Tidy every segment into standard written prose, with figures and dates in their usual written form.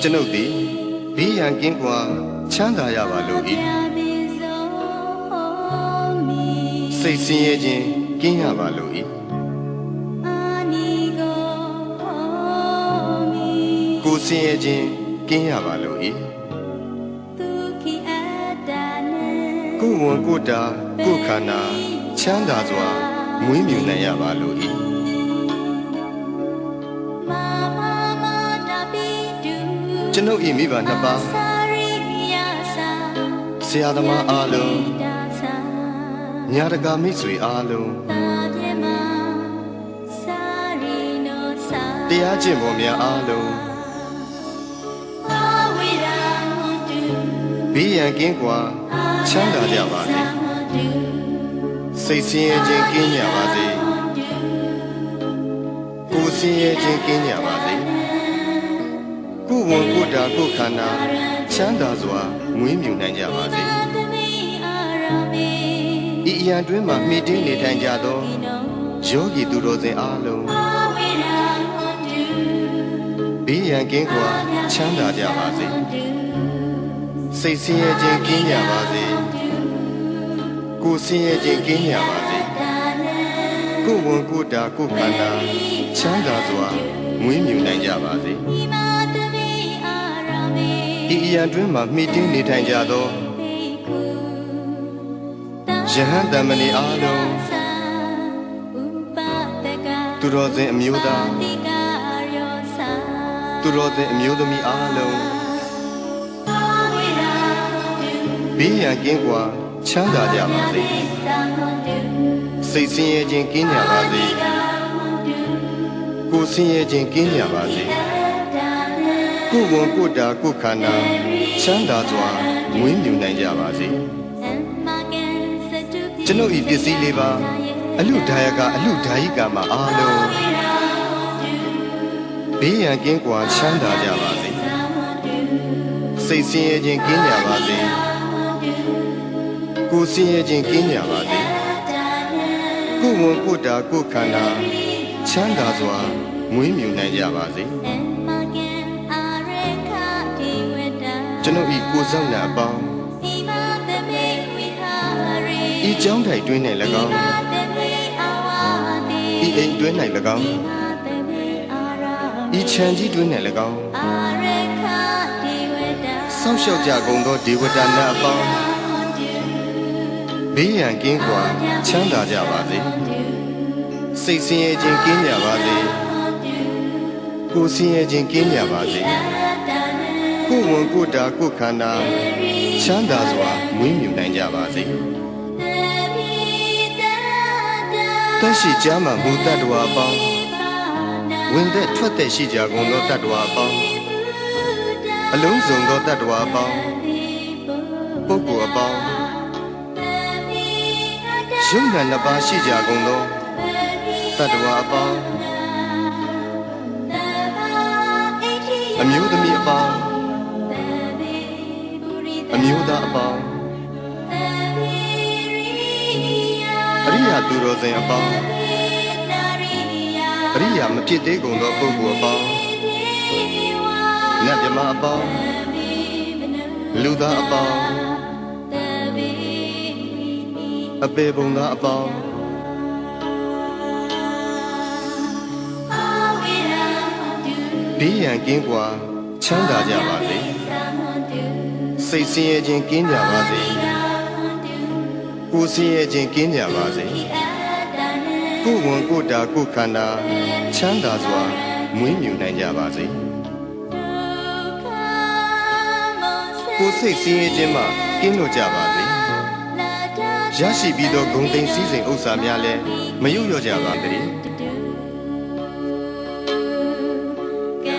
ကျွန်ုပ်သည်ဘေးရန်ကင်းကွာချမ်းသာရပါလို့၏စိတ်ဆင်းရဲခြင်းကင်းရပါလို့၏ကိုယ်ဆင်းရဲခြင်းကင်းရပါလို့၏ကိုယ်ဝန်ကိုယ်တာကိုယ်ခန္ဓာချမ်းသာစွာမွေးမြူနိုင်ရပါလို့၏ကျွန်ုပ်၏မိဘနှစ်ပါးဆရာသမားအားလုံးညာတကာမိတ်ဆွေအားလုံးတရားကျင့်ပေါ်များအားလုံးဘေးရန်ကင်းကွာချမ်းသာကြပါစေစိတ်ဆင်းရဲခြင်းကင်းကြပါစေကိုယ်ဆင်းရဲခြင်းကင်းကြပါစေကိုယ်ဝန်ကိုယ်တာကိုယ်ခန္ဓာချမ်းသာစွာမွေးမြူနိုင်ကြပါစေဤအရာတွင်မှမိတင်းနေထိုင်ကြသောယောဂီသူတော်စင်အားလုံးဘေးရန်ကင်းကွာချမ်းသာကြပါစေစိတ်ဆင်းရဲခြင်းကင်းကြပါစေကိုယ်ဆင်းရဲခြင်းကင်းကြပါစေကိုယ်ဝန်ကိုယ်တာကိုယ်ခန္ဓာချမ်းသာစွာမွေးမြူနိုင်ကြပါစေဤအရာတွင်မှမိတင်းနေထိုင်ကြသောယဟန်တမဏေအားလုံးသူတော်စင်အမျိုးသားသူတော်စင်အမျိုးသမီးအားလုံးဘေးရန်ကင်းကွာချမ်းသာကြပါစေစိတ်ဆင်းရဲခြင်းကင်းကြပါစေကိုယ်ဆင်းရဲခြင်းကင်းကြပါစေကိုယ်ဝန်ကိုယ်တာကိုယ်ခန္ဓာချမ်းသာစွာမွေးမြူနိုင်ကြပါစေကျွန်ုပ်ဤပစ္စည်းလေးပါအလူဒါယကအလူဒါယိကမှာအားလုံးဘေးရန်ကင်းကွာချမ်းသာကြပါစေစိတ်ဆင်းရဲခြင်းကင်းကြပါစေကိုယ်ဆင်းရဲခြင်းကင်းကြပါစေကိုယ်ဝန်ကိုယ်တာကိုယ်ခန္ဓာချမ်းသာစွာမွေးမြူနိုင်ကြပါစေကျွန်ုပ်ဤကိုယ်ဆောင်နာအပေါင်းဤကျောင်းထိုင်တွင်၌၎င်းဤအိမ်တွင်၌၎င်းဤခြံကြီးတွင်၌၎င်းဆောက်ရှောက်ကြကုန်သောဒေဝတာနာအပေါင်းဘေးရန်ကင်းကွာချမ်းသာကြပါစေစိတ်ဆင်းရဲခြင်းကင်းကြပါစေကိုယ်ဆင်းရဲခြင်းကင်းကြပါစေကိုယ်ဝန်ကိုယ်တာကိုယ်ခန္ဓာချမ်းသာစွာမွေးမြူနိုင်ကြပါစေတရှိကြမှာမူတ္တဝါအပေါင်းဝင်သက်ထွက်သက်ရှိကြကုန်သောတတ္တဝါအပေါင်းအလုံးစုံသောတတ္တဝါအပေါင်းပုဂ္ဂိုလ်အပေါင်းယုံနာနှစ်ပါးရှိကြကုန်သောတတ္တဝါအပေါင်းအမျိုးသမီးအပေါင်းအမျိုးသားအပေါင်းအရိယာသူတော်စင်အပေါင်းအရိယာမဖြစ်သေးကုန်သောပုဂ္ဂိုလ်အပေါင်းနတ်မြမအပေါင်းလူသားအပေါင်းအပေပုံသားအပေါင်းဘေးရန်ကင်းကွာချမ်းသာကြပါစေစိတ်ဆင်းရဲခြင်းကင်းကြပါစေကိုယ်ဆင်းရဲခြင်းကင်းကြပါစေကိုယ်ဝန်ကိုယ်တာကိုယ်ခန္ဓာချမ်းသာစွာမွေးမြူနိုင်ကြပါစေကိုယ်စိတ်ဆင်းရဲခြင်းမှကင်းလွတ်ကြပါစေရရှိပြီးသောဂုဏ်သိမ်းစည်းစိမ်ဥစ္စာများလည်းမယုတ်လျော့ကြပါစေ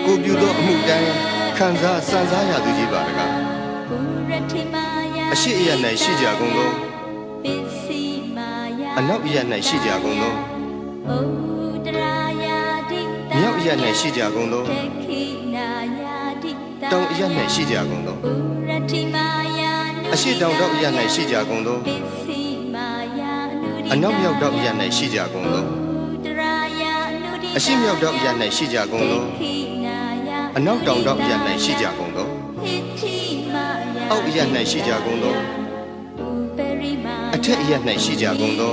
ကိုပြုသောအမှုတိုင်းခံစားစံစားရသူကြီးပါတကားအရှိအယ၌ရှိကြကုန်သောအနောက်အယ၌ရှိကြကုန်သောမြောက်အယ၌ရှိကြကုန်သောတောင်အယ၌ရှိကြကုန်သောအရှိတောင်တောက်အယ၌ရှိကြကုန်သောအနောက်မြောက်တောက်အယ၌ရှိကြကုန်သောအရှိမြောက်တောက်အယ၌ရှိကြကုန်သော အနောက်တောင်တောင်ရ၌ရှိကြကုန်သောအောက်ရ၌ရှိကြကုန်သောအထက်ရ၌ရှိကြကုန်သော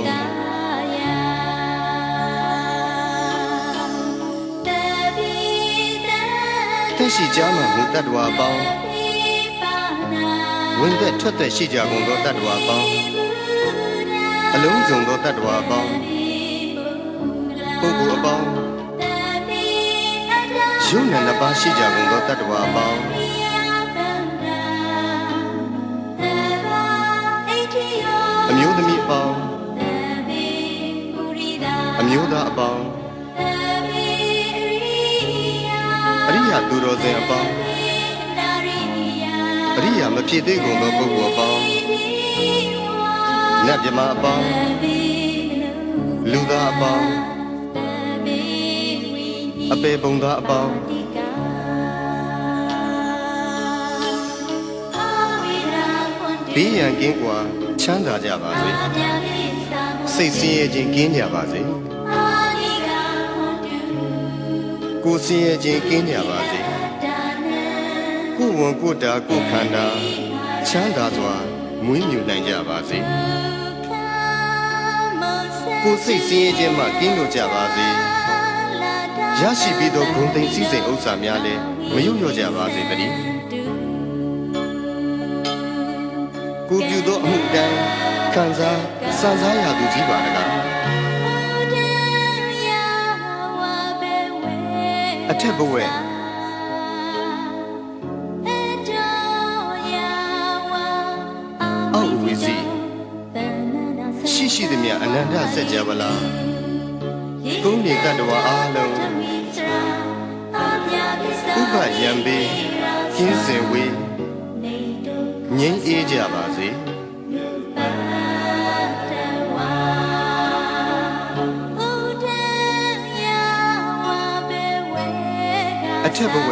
သက်ရှိကြမှမူတတ္တဝါပေါင်းဝင်သက်ထွက်သက်ရှိကြကုန်သောတတ္တဝါပေါင်းအလုံးစုံသောတတ္တဝါပေါင်းပုဂ္ဂိုလ်အပေါင်းယုံနာနှစ်ပါးရှိကြကုန်သောတတ္တဝါပေါင်းအမျိုးသမီးပေါင်းအမျိုးသားအပေါင်းအရိယာသူတော်စင်အပေါင်းအရိယာမဖြစ်သေးကုန်သောပုဂ္ဂိုလ်အပေါင်းနတ်မြမအပေါင်းလူသားအပေါင်းအပေပုံသားအပေါင်းဘေးရန်ကင်းကွာချမ်းသာကြပါစေစိတ်ဆင်းရဲခြင်းကင်းကြပါစေကိုယ်ဆင်းရဲခြင်းကင်းကြပါစေကိုယ်ဝန်ကိုယ်တာကိုယ်ခန္ဓာချမ်းသာစွာမွေးမြူနိုင်ကြပါစေကိုယ်စိတ်ဆင်းရဲခြင်းမှကင်းလို့ကြပါစေရရှိပြီးသောဂုဏ်သိမ်းစည်းစိမ်ဥစ္စာများလည်းမယုတ်လျော့ကြပါစေတည်းကိုပြုသောအမှုတိုင်းခံစားစံစားရသူကြီးပါတကားအထက်ဘဝအောက်ဝီစီရှိသည်မြအနန္တစัจ java လာကုန်းနေတတ္တဝါအားလုံးဥပယံပေကင်းစင်ဝေးငြိမ်းအေးကြပါစေအထက်ဘဝ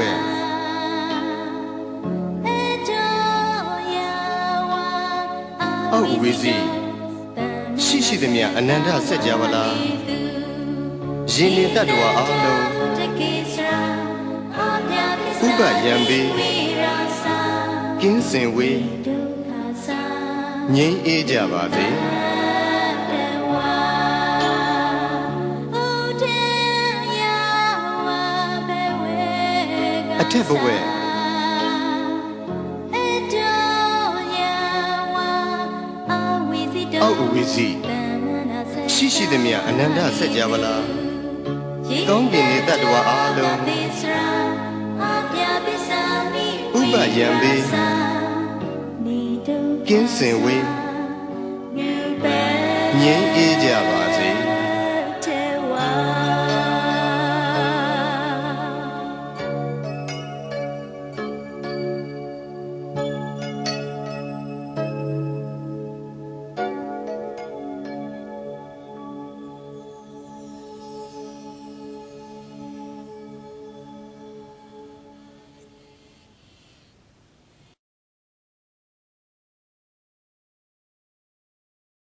အောက်ဝီစီရှိသည်မြအနန္တစัจ java လာရင်နေတတ္တဝါအားလုံးဥပယံပေကင်းစင်ဝေးငြိမ်းအေးကြပါစေအထက်ဘဝအောက်ဝီစီရှိသည်မြအနန္တစัจ java လာကောင်းကင်နေတတ္တဝါအားလုံးဥပယံပေကင်းစင်ဝေးငြိမ်းအေးကြပါ